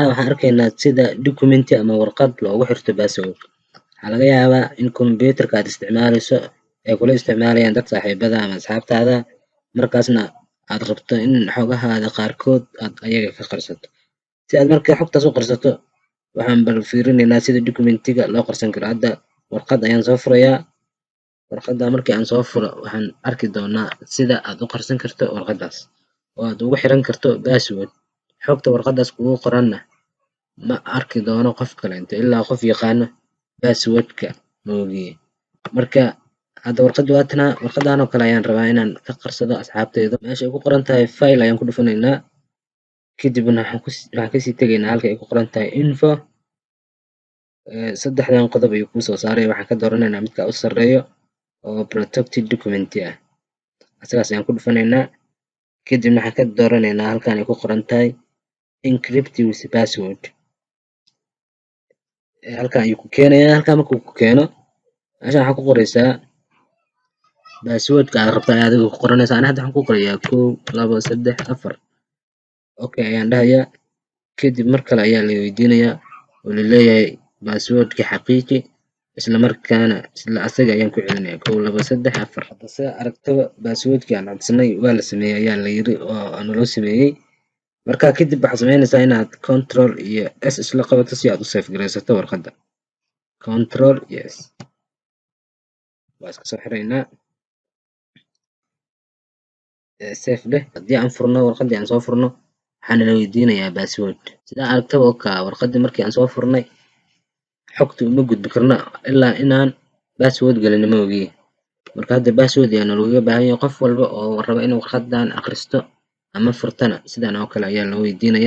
waxaan arkaynaa sida documenti ama warqad loogu xirto password. Waxaa laga yaabaa in kombiyuutarka aad isticmaalayso ay kula isticmaalayaan dad saaxiibada ama asxaabtaada, markaasna aad rabto in xogahaada qaarkood aad ayaga ka qarsato. Si aad marka xogtaas u qarsato, waxaan bal fiirinaynaa sida documentiga loo qarsan karo. Hadda warqad ayaan soo furayaa. Warqadda markii aan soo furo, waxaan arki doonaa sida aad u qarsan karto warqaddaas oo aad ugu xiran karto password. Xogta warqaddaas kugu qoranna ma arki doono qof kaleeto ilaa qof yaqaano password-ka moogiye. Marka hadda warqadda waa tanaa, warqaddan oo kale ayaan rabaa inaan ka qarsado asxaabteyda. Meesha ay ku qoran tahay file ayaan ku dhufanaynaa. Kadibna waxaan kasii tegaynaa halka ay ku qoran tahay info. Saddexdan qodob ayuu kuu soo saaray. Waxaan ka dooranaynaa midka u sarreeyo oo protected document ah. Asagaas ayaan ku dhufanaynaa. Kadibna waxaan ka dooranaynaa halkan ay ku qoran tahay encrypt with password. Halkan ayuu ku keenayaa. Halkan markuu ku keeno, meeshan waxaa ku qoraysaa password-ka aad rabto ayaad adiga ku qoranaysaa. Ani hadda waxaan ku qorayaa 1 2 3 4. Okay ayaan dhahayaa. Kadib mar kale ayaa la weydiinayaa oo la leeyahay password-ka xaqiiji, isla markaana isla asaga ayaan ku celinayaa 1 2 3 4. Hadda sida aragtaba password-kii aan codsanay waa la sameeyay ayaa la yiri oo naloo sameeyay. Marka kadib waxaad samaynaysaa inaad control iyo s isla qabato si aad u save garaysato warqadda. Control iyo s. Waa iska soo xiraynaa. Save dheh. Haddii aan furno warqaddii aan soo furno, waxaa nala weydiinayaa password. Sida aragtaba warqaddii markii aan soo furnay, xogta uma gudbi karno ilaa inaan password galino moogiye. Marka hadda password ayaa nalooga baahan yahay. Qof walba oo raba inuu warqaddan akhristo ama furtana sidan oo kale ayaa loo weydiinayaa.